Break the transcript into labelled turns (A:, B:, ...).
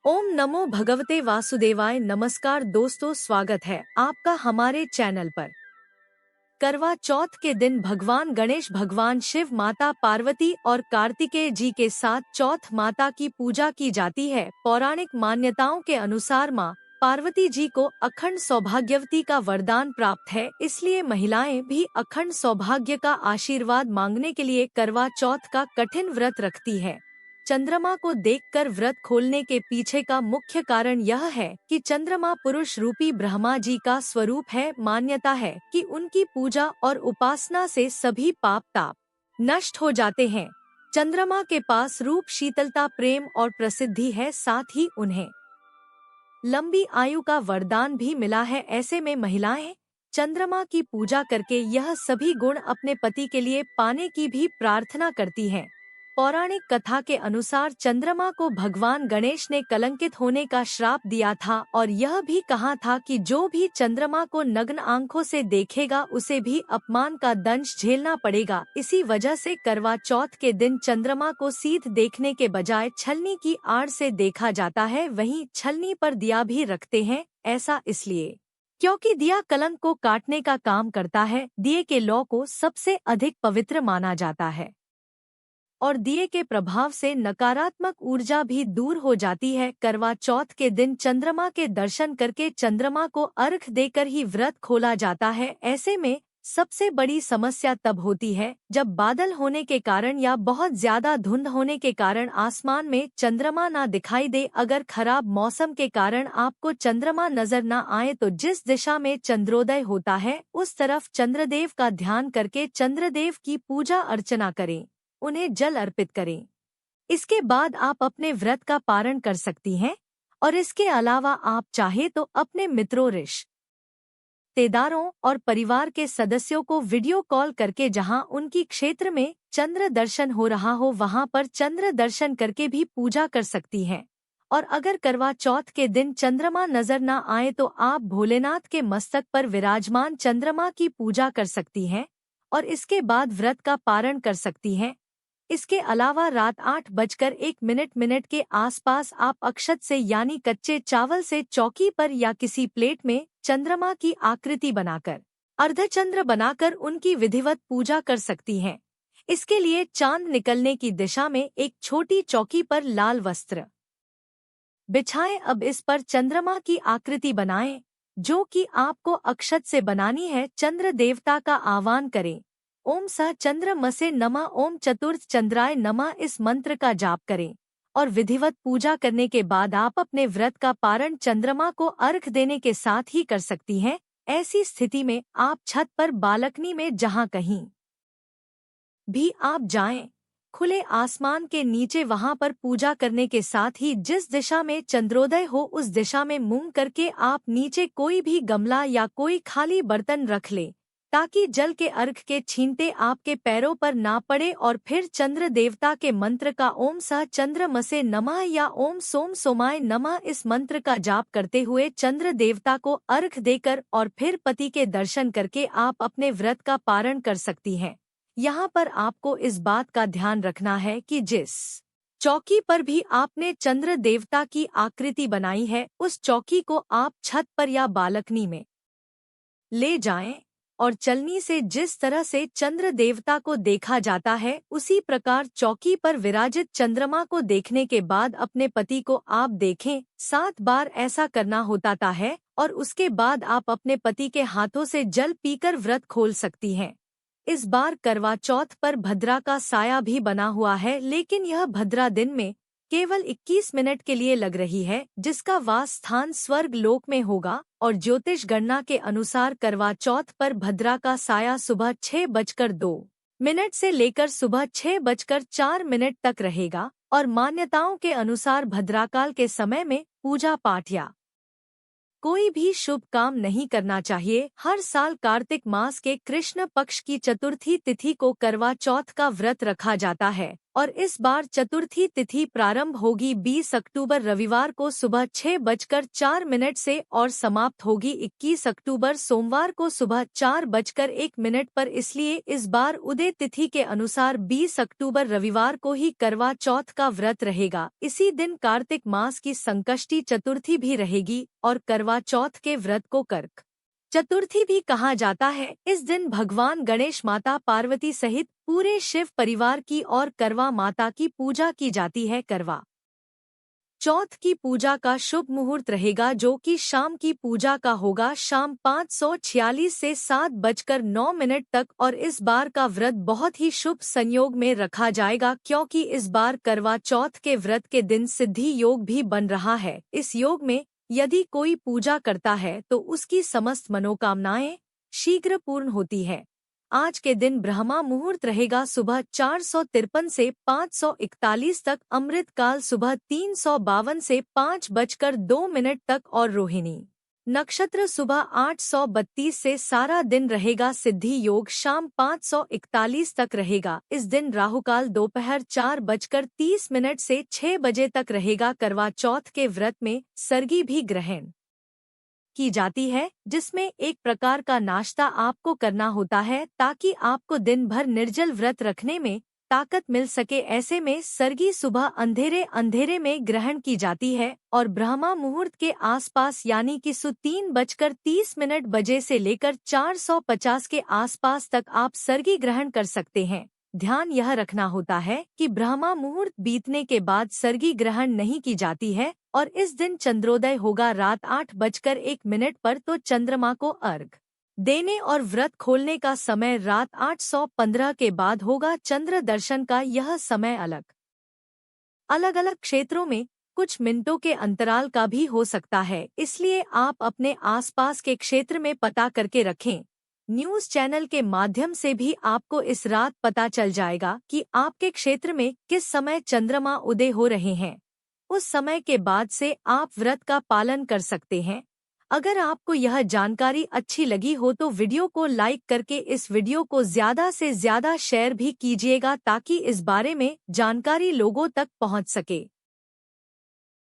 A: ओम नमो भगवते वासुदेवाय। नमस्कार दोस्तों, स्वागत है आपका हमारे चैनल पर। करवा चौथ के दिन भगवान गणेश, भगवान शिव, माता पार्वती और कार्तिकेय जी के साथ चौथ माता की पूजा की जाती है। पौराणिक मान्यताओं के अनुसार माँ पार्वती जी को अखंड सौभाग्यवती का वरदान प्राप्त है, इसलिए महिलाएं भी अखंड सौभाग्य का आशीर्वाद मांगने के लिए करवा चौथ का कठिन व्रत रखती है। चंद्रमा को देखकर व्रत खोलने के पीछे का मुख्य कारण यह है कि चंद्रमा पुरुष रूपी ब्रह्मा जी का स्वरूप है। मान्यता है कि उनकी पूजा और उपासना से सभी पाप ताप नष्ट हो जाते हैं। चंद्रमा के पास रूप, शीतलता, प्रेम और प्रसिद्धि है, साथ ही उन्हें लंबी आयु का वरदान भी मिला है। ऐसे में महिलाएं चंद्रमा की पूजा करके यह सभी गुण अपने पति के लिए पाने की भी प्रार्थना करती हैं। पौराणिक कथा के अनुसार चंद्रमा को भगवान गणेश ने कलंकित होने का श्राप दिया था और यह भी कहा था कि जो भी चंद्रमा को नग्न आंखों से देखेगा उसे भी अपमान का दंश झेलना पड़ेगा। इसी वजह से करवा चौथ के दिन चंद्रमा को सीध देखने के बजाय छलनी की आड़ से देखा जाता है। वहीं छलनी पर दिया भी रखते हैं, ऐसा इसलिए क्योंकि दिया कलंक को काटने का काम करता है। दिए के लौ को सबसे अधिक पवित्र माना जाता है और दिए के प्रभाव से नकारात्मक ऊर्जा भी दूर हो जाती है। करवा चौथ के दिन चंद्रमा के दर्शन करके चंद्रमा को अर्घ देकर ही व्रत खोला जाता है। ऐसे में सबसे बड़ी समस्या तब होती है जब बादल होने के कारण या बहुत ज्यादा धुंध होने के कारण आसमान में चंद्रमा ना दिखाई दे। अगर खराब मौसम के कारण आपको चंद्रमा नजर न आए तो जिस दिशा में चंद्रोदय होता है उस तरफ चंद्रदेव का ध्यान करके चंद्रदेव की पूजा अर्चना करें, उन्हें जल अर्पित करें। इसके बाद आप अपने व्रत का पारण कर सकती हैं और इसके अलावा आप चाहे तो अपने मित्रों, रिश्तेदारों और परिवार के सदस्यों को वीडियो कॉल करके जहां उनकी क्षेत्र में चंद्र दर्शन हो रहा हो वहां पर चंद्र दर्शन करके भी पूजा कर सकती हैं। और अगर करवा चौथ के दिन चंद्रमा नजर न आए तो आप भोलेनाथ के मस्तक पर विराजमान चंद्रमा की पूजा कर सकती हैं और इसके बाद व्रत का पारण कर सकती हैं। इसके अलावा रात 8:01 के आसपास आप अक्षत से यानी कच्चे चावल से चौकी पर या किसी प्लेट में चंद्रमा की आकृति बनाकर, अर्धचंद्र बनाकर उनकी विधिवत पूजा कर सकती हैं। इसके लिए चांद निकलने की दिशा में एक छोटी चौकी पर लाल वस्त्र बिछाएं। अब इस पर चंद्रमा की आकृति बनाएं जो कि आपको अक्षत से बनानी है। चंद्र देवता का आह्वान करें, ओम स चंद्रमसे नमः, ओम चतुर्थ चंद्राय नमः। इस मंत्र का जाप करें और विधिवत पूजा करने के बाद आप अपने व्रत का पारण चंद्रमा को अर्घ देने के साथ ही कर सकती हैं। ऐसी स्थिति में आप छत पर, बालकनी में, जहां कहीं भी आप जाएं, खुले आसमान के नीचे वहां पर पूजा करने के साथ ही जिस दिशा में चंद्रोदय हो उस दिशा में मुंह करके आप नीचे कोई भी गमला या कोई खाली बर्तन रख ले ताकि जल के अर्घ के छींटे आपके पैरों पर ना पड़े और फिर चंद्र देवता के मंत्र का ओम स चंद्रमसे नमः या ओम सोम सोमाय नमः इस मंत्र का जाप करते हुए चंद्र देवता को अर्घ देकर और फिर पति के दर्शन करके आप अपने व्रत का पारण कर सकती हैं। यहाँ पर आपको इस बात का ध्यान रखना है कि जिस चौकी पर भी आपने चंद्र देवता की आकृति बनाई है उस चौकी को आप छत पर या बालकनी में ले जाएं और चलनी से जिस तरह से चंद्र देवता को देखा जाता है उसी प्रकार चौकी पर विराजित चंद्रमा को देखने के बाद अपने पति को आप देखें। 7 बार ऐसा करना होता है और उसके बाद आप अपने पति के हाथों से जल पीकर व्रत खोल सकती हैं। इस बार करवा चौथ पर भद्रा का साया भी बना हुआ है, लेकिन यह भद्रा दिन में केवल 21 मिनट के लिए लग रही है, जिसका वास स्थान स्वर्ग लोक में होगा। और ज्योतिष गणना के अनुसार करवा चौथ पर भद्रा का साया सुबह 6:02 से लेकर सुबह 6:04 तक रहेगा और मान्यताओं के अनुसार भद्राकाल के समय में पूजा पाठ या कोई भी शुभ काम नहीं करना चाहिए। हर साल कार्तिक मास के कृष्ण पक्ष की चतुर्थी तिथि को करवा चौथ का व्रत रखा जाता है और इस बार चतुर्थी तिथि प्रारंभ होगी 20 अक्टूबर रविवार को सुबह 6:04 से और समाप्त होगी 21 अक्टूबर सोमवार को सुबह 4:01 पर। इसलिए इस बार उदय तिथि के अनुसार 20 अक्टूबर रविवार को ही करवा चौथ का व्रत रहेगा। इसी दिन कार्तिक मास की संकष्टी चतुर्थी भी रहेगी और करवा चौथ के व्रत को कर्क चतुर्थी भी कहा जाता है। इस दिन भगवान गणेश, माता पार्वती सहित पूरे शिव परिवार की और करवा माता की पूजा की जाती है। करवा चौथ की पूजा का शुभ मुहूर्त रहेगा जो कि शाम की पूजा का होगा, शाम 5:46 से 7:09 तक। और इस बार का व्रत बहुत ही शुभ संयोग में रखा जाएगा क्योंकि इस बार करवा चौथ के व्रत के दिन सिद्धि योग भी बन रहा है। इस योग में यदि कोई पूजा करता है तो उसकी समस्त मनोकामनाएं शीघ्र पूर्ण होती है। आज के दिन ब्रह्मा मुहूर्त रहेगा सुबह 4:53 से 5:41 तक, अमृत काल सुबह 3:52 से 5:02 तक और रोहिणी नक्षत्र सुबह 8:32 से सारा दिन रहेगा। सिद्धि योग शाम 5:41 तक रहेगा। इस दिन राहुकाल दोपहर 4:30 से 6 बजे तक रहेगा। करवा चौथ के व्रत में सर्गी भी ग्रहण की जाती है, जिसमें एक प्रकार का नाश्ता आपको करना होता है ताकि आपको दिन भर निर्जल व्रत रखने में ताकत मिल सके। ऐसे में सर्गी सुबह अंधेरे अंधेरे में ग्रहण की जाती है और ब्रह्मा मुहूर्त के आसपास यानी कि 3:30 बजे से लेकर 4:50 के आसपास तक आप सर्गी ग्रहण कर सकते हैं। ध्यान यह रखना होता है कि ब्रह्मा मुहूर्त बीतने के बाद सर्गी ग्रहण नहीं की जाती है और इस दिन चंद्रोदय होगा रात 8:01 पर, तो चंद्रमा को अर्घ देने और व्रत खोलने का समय रात 8:15 के बाद होगा। चंद्र दर्शन का यह समय अलग अलग क्षेत्रों में कुछ मिनटों के अंतराल का भी हो सकता है, इसलिए आप अपने आसपास के क्षेत्र में पता करके रखें। न्यूज़ चैनल के माध्यम से भी आपको इस रात पता चल जाएगा कि आपके क्षेत्र में किस समय चंद्रमा उदय हो रहे हैं। उस समय के बाद से आप व्रत का पालन कर सकते हैं। अगर आपको यह जानकारी अच्छी लगी हो तो वीडियो को लाइक करके इस वीडियो को ज़्यादा से ज़्यादा शेयर भी कीजिएगा ताकि इस बारे में जानकारी लोगों तक पहुंच सके।